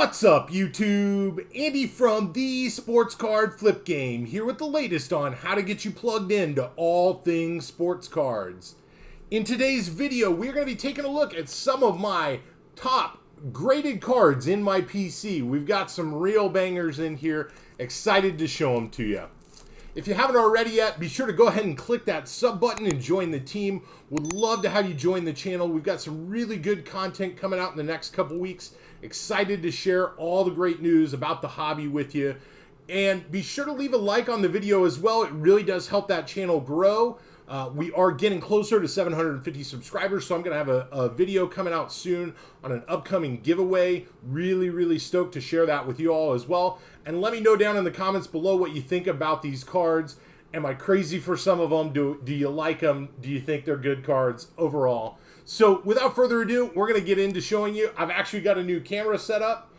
What's up, YouTube? Andy from the Sports Card Flip Game here with the latest on how to get you plugged into all things sports cards. In today's video, we're going to be taking a look at some of my top graded cards in my PC. We've got some real bangers in here. Excited to show them to you. If you haven't already yet, be sure to go ahead and click that sub button and join the team. Would love to have you join the channel. We've got some really good content coming out in the next couple weeks. Excited to share all the great news about the hobby with you. And be sure to leave a like on the video as well. It really does help that channel grow. We are getting closer to 750 subscribers, so I'm going to have a video coming out soon on an upcoming giveaway. Really stoked to share that with you all as well. And let me know down in the comments below what you think about these cards. Am I crazy for some of them? Do you like them? Do you think they're good cards overall? So without further ado, we're going to get into showing you. I've actually got a new camera set up.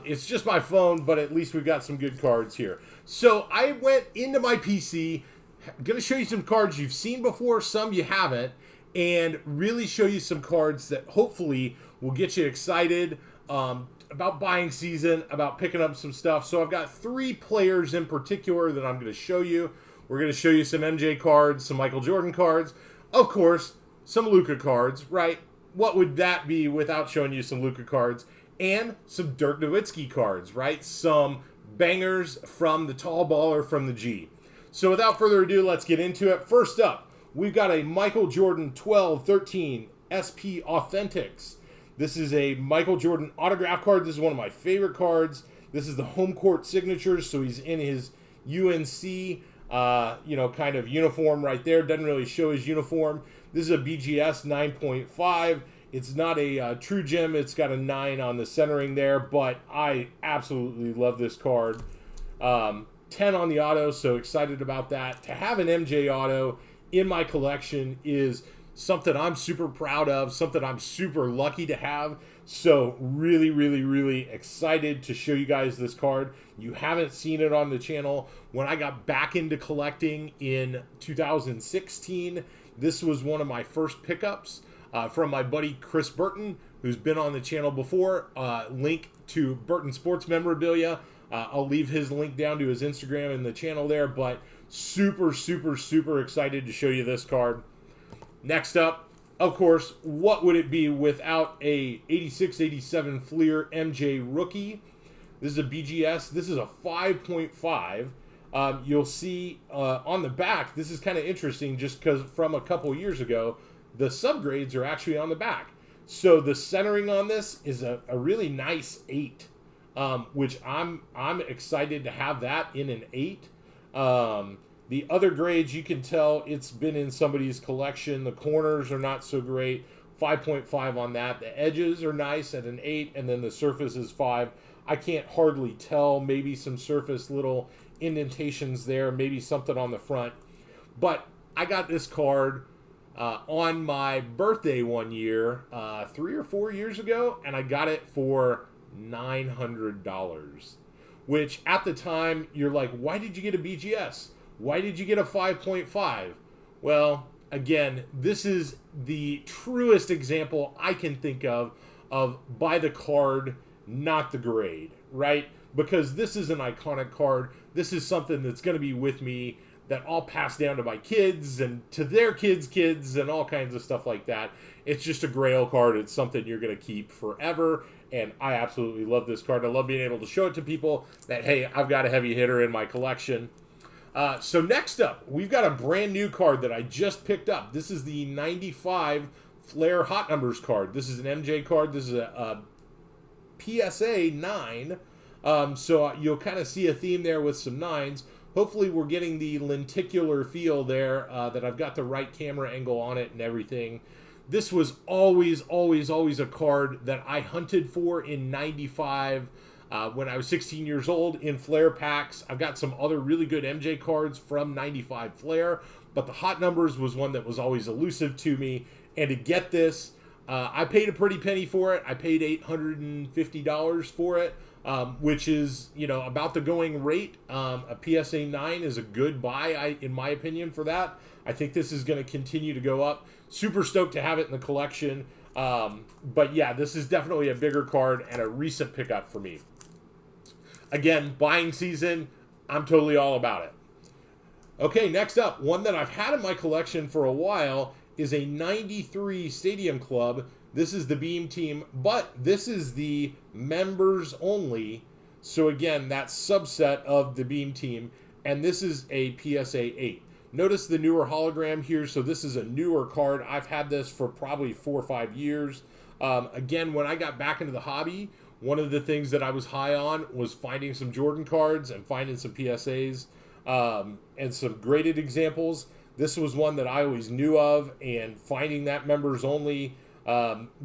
It's just my phone, but at least we've got some good cards here. So I went into my PC. I'm going to show you some cards you've seen before, some you haven't, and really show you some cards that hopefully will get you excited about buying season, about picking up some stuff. So I've got three players in particular that I'm going to show you. We're going to show you some MJ cards, some Michael Jordan cards, of course, some Luka cards, right? What would that be without showing you some Luka cards? And some Dirk Nowitzki cards, right? Some bangers from the tall baller from the G. So without further ado, let's get into it. First up, we've got a Michael Jordan 12-13 SP Authentics. This is a Michael Jordan autograph card. This is one of my favorite cards. This is the home court signatures, so he's in his UNC, kind of uniform right there. Doesn't really show his uniform. This is a BGS 9.5. It's not a true gem. It's got a 9 on the centering there, but I absolutely love this card. 10 on the auto, so excited about that. To have an MJ auto in my collection is something I'm super proud of, something I'm super lucky to have. So really excited to show you guys this card. You haven't seen it on the channel. When I got back into collecting in 2016, this was one of my first pickups from my buddy Chris Burton, who's been on the channel before. Link to Burton Sports Memorabilia. I'll leave his link down to his Instagram and the channel there, but super excited to show you this card. Next up, of course, what would it be without a 86-87 Fleer MJ rookie? This is a BGS. This is a 5.5. You'll see on the back, this is kind of interesting just because from a couple years ago, the subgrades are actually on the back. So the centering on this is a really nice 8. Which I'm excited to have that in an 8. The other grades, you can tell it's been in somebody's collection. The corners are not so great. 5.5 on that. The edges are nice at an 8, and then the surface is 5. I can't hardly tell. Maybe some surface little indentations there. Maybe something on the front. But I got this card on my birthday one year, 3 or 4 years ago, and I got it for $900, which at the time you're like, why did you get a BGS? Why did you get a 5.5? Well, again, this is the truest example I can think of buy the card, not the grade, right? Because this is an iconic card. This is something that's going to be with me that I'll pass down to my kids and to their kids and all kinds of stuff like that. It's just a grail card. It's something you're going to keep forever. And I absolutely love this card. I love being able to show it to people that, hey, I've got a heavy hitter in my collection. So next up, we've got a brand new card that I just picked up. This is the 95 Flair Hot Numbers card. This is an MJ card. This is a PSA 9. So you'll kind of see a theme there with some 9s. Hopefully we're getting the lenticular feel there, that I've got the right camera angle on it and everything. This was always a card that I hunted for in 95 when I was 16 years old in Flair packs. I've got some other really good MJ cards from 95 Flair, but the Hot Numbers was one that was always elusive to me. And to get this, I paid a pretty penny for it. I paid $850 for it, which is, about the going rate. A PSA 9 is a good buy, in my opinion, for that. I think this is going to continue to go up. Super stoked to have it in the collection. But yeah, this is definitely a bigger card and a recent pickup for me. Again, buying season, I'm totally all about it. Okay, next up, one that I've had in my collection for a while is a 93 Stadium Club. This is the Beam Team, but this is the members only. So again, that subset of the Beam Team, and this is a PSA 8. Notice the newer hologram here, so this is a newer card. I've had this for probably 4 or 5 years. Again, when I got back into the hobby, one of the things that I was high on was finding some Jordan cards and finding some PSAs and some graded examples. This was one that I always knew of, and finding that members only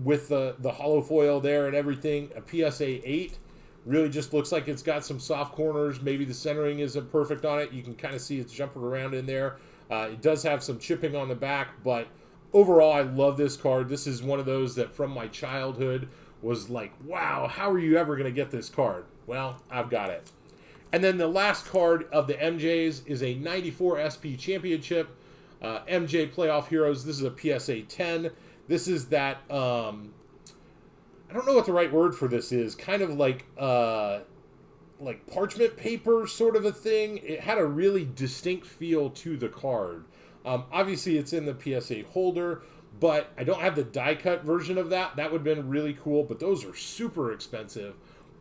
with the hollow foil there and everything, a PSA 8 really just looks like it's got some soft corners. Maybe the centering isn't perfect on it. You can kind of see it's jumping around in there. It does have some chipping on the back, but overall, I love this card. This is one of those that from my childhood was like, wow, how are you ever going to get this card? Well, I've got it. And then the last card of the MJs is a 94 SP Championship. MJ Playoff Heroes. This is a PSA 10. This is that, I don't know what the right word for this is. Kind of like parchment paper sort of a thing. It had a really distinct feel to the card. Obviously, it's in the PSA holder, but I don't have the die-cut version of that. That would have been really cool, but those are super expensive.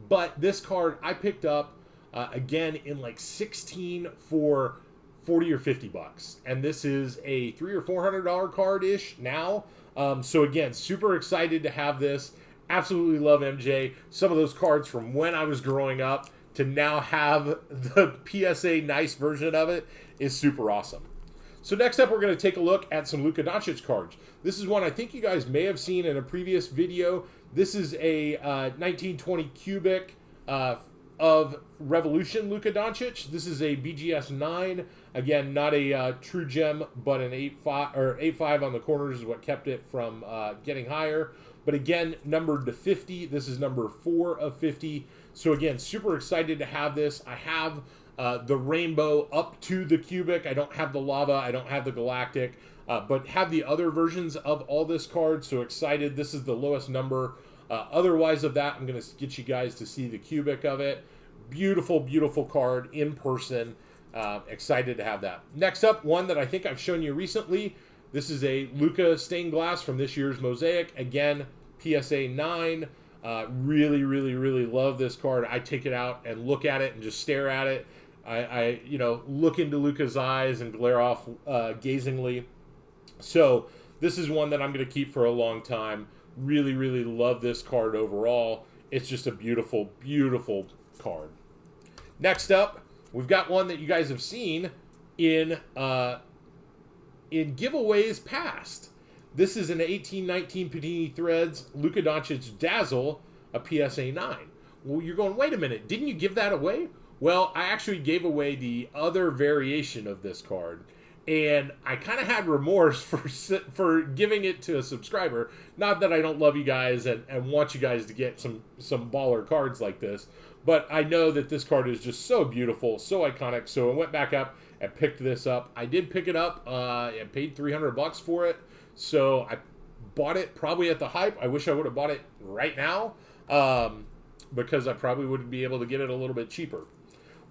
But this card I picked up, again, in like 16 for 40 or 50 bucks. And this is a $300 or $400 card-ish now. So again, super excited to have this. Absolutely love MJ. Some of those cards from when I was growing up to now have the PSA nice version of it is super awesome. So next up, we're going to take a look at some Luka Doncic cards. This is one I think you guys may have seen in a previous video. This is a 1920 cubic of Revolution Luka Doncic. This is a BGS 9. Again, not a true gem, but an 8.5 or 8.5 on the corners is what kept it from getting higher. But again, numbered to 50. This is number 4 of 50. So again, super excited to have this. I have the rainbow up to the cubic. I don't have the lava. I don't have the galactic. But have the other versions of all this card. So excited. This is the lowest number. Otherwise of that, I'm going to get you guys to see the cubic of it. Beautiful, beautiful card in person. Excited to have that. Next up, one that I think I've shown you recently. This is a Luka stained glass from this year's Mosaic. Again, PSA 9. Really, really, really love this card. I take it out and look at it and just stare at it. I look into Luka's eyes and glare off gazingly. So this is one that I'm going to keep for a long time. Really, really love this card overall. It's just a beautiful, beautiful card. Next up, we've got one that you guys have seen in giveaways past. This is an 1819 Panini Threads Luka Doncic Dazzle, a PSA 9. Well, you're going, wait a minute, didn't you give that away? Well, I actually gave away the other variation of this card, and I kind of had remorse for giving it to a subscriber. Not that I don't love you guys and want you guys to get some baller cards like this, but I know that this card is just so beautiful, so iconic, so I went back up and picked this up. I did pick it up and paid $300 for it, so I bought it probably at the hype. I wish I would have bought it right now because I probably would be able to get it a little bit cheaper.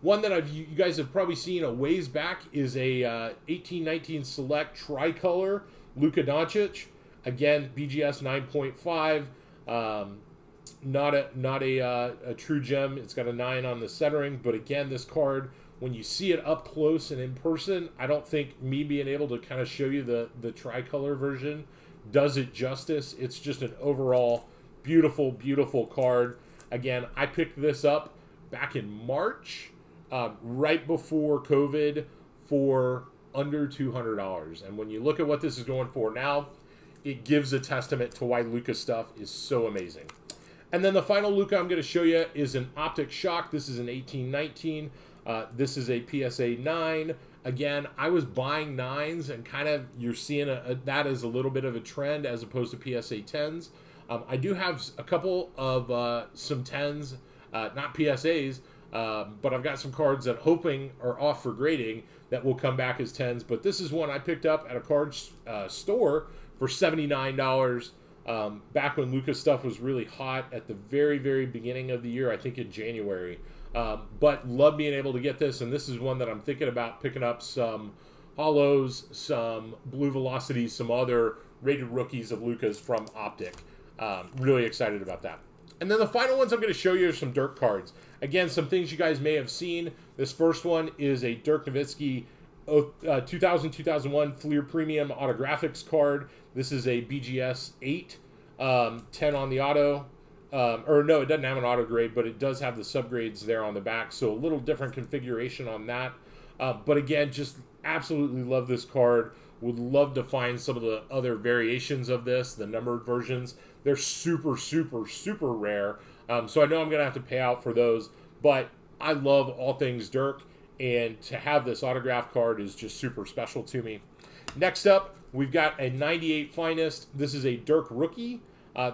One that you guys have probably seen a ways back is a 1819 Select Tricolor Luka Doncic. Again, BGS 9.5. Not a true gem. It's got a 9 on the centering, but again, this card, when you see it up close and in person, I don't think me being able to kind of show you the tricolor version does it justice. It's just an overall beautiful, beautiful card. Again, I picked this up back in March, right before COVID, for under $200. And when you look at what this is going for now, it gives a testament to why Luka stuff is so amazing. And then the final Luka I'm going to show you is an Optic Shock. This is an 1819. This is a PSA 9. Again, I was buying 9s, and kind of you're seeing that as a little bit of a trend as opposed to PSA 10s. I do have a couple of some 10s, not PSAs, but I've got some cards that hoping are off for grading that will come back as 10s. But this is one I picked up at a card store for $79. back when Lucas stuff was really hot at the very, very beginning of the year, I think in January. But love being able to get this, and this is one that I'm thinking about picking up some Hollows, some Blue Velocity, some other rated rookies of Lucas from Optic. Really excited about that. And then the final ones I'm going to show you are some Dirk cards. Again, some things you guys may have seen. This first one is a Dirk Nowitzki 2000-2001 Fleer Premium Autographics card. This is a BGS 8, 10 on the auto. Or no, it doesn't have an auto grade, but it does have the subgrades there on the back. So a little different configuration on that. But again, just absolutely love this card. Would love to find some of the other variations of this, the numbered versions. They're super, super, super rare. So I know I'm going to have to pay out for those. But I love all things Dirk. And to have this autograph card is just super special to me. Next up, we've got a 98 Finest. This is a Dirk rookie.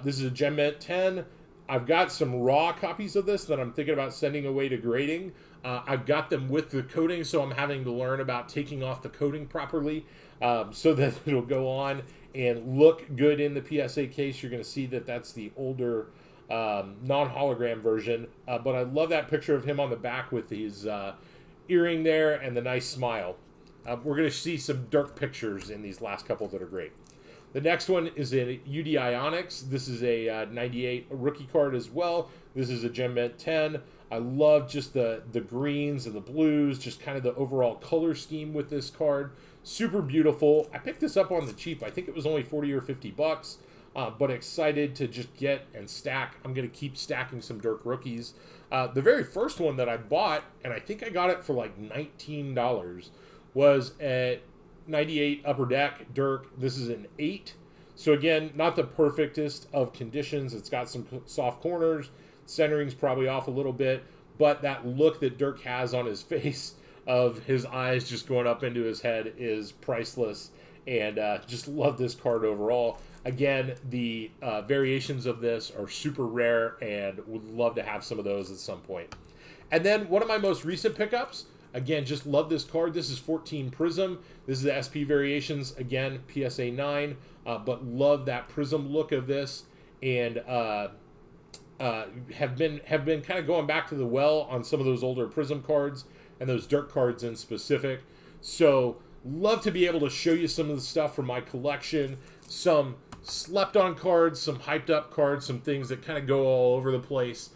This is a Gem Mint 10. I've got some raw copies of this that I'm thinking about sending away to grading. I've got them with the coating, so I'm having to learn about taking off the coating properly so that it'll go on and look good in the PSA case. You're going to see that that's the older non-hologram version. But I love that picture of him on the back with his earring there and the nice smile. We're going to see some Dirk pictures in these last couple that are great. The next one is a UDI Onyx. This is a 98 rookie card as well. This is a Gem Mint 10. I love just the greens and the blues, just kind of the overall color scheme with this card. Super beautiful. I picked this up on the cheap. I think it was only 40 or 50 bucks, but excited to just get and stack. I'm going to keep stacking some Dirk rookies. The very first one that I bought, and I think I got it for like $19, was at 98 Upper Deck Dirk. This is an 8. So again, not the perfectest of conditions. It's got some soft corners. Centering's probably off a little bit, but that look that Dirk has on his face of his eyes just going up into his head is priceless, and just love this card overall. Again, the variations of this are super rare and would love to have some of those at some point. And then one of my most recent pickups, again, just love this card. This is 14 Prism. This is the SP variations, again, PSA 9, but love that Prism look of this, and have been kind of going back to the well on some of those older Prism cards and those Dirk cards in specific. So love to be able to show you some of the stuff from my collection, some slept on cards, some hyped up cards, some things that kind of go all over the place.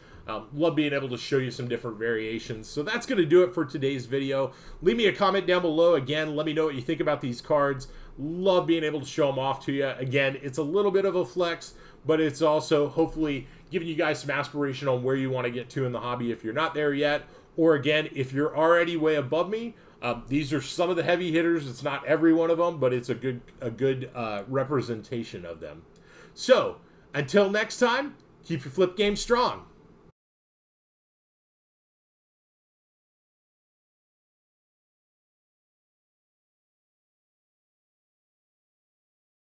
Love being able to show you some different variations. So that's going to do it for today's video. Leave me a comment down below. Again, let me know what you think about these cards. Love being able to show them off to you. Again, it's a little bit of a flex, but it's also hopefully giving you guys some aspiration on where you want to get to in the hobby if you're not there yet. Or again, if you're already way above me, these are some of the heavy hitters. It's not every one of them, but it's a good representation of them. So until next time, keep your flip game strong.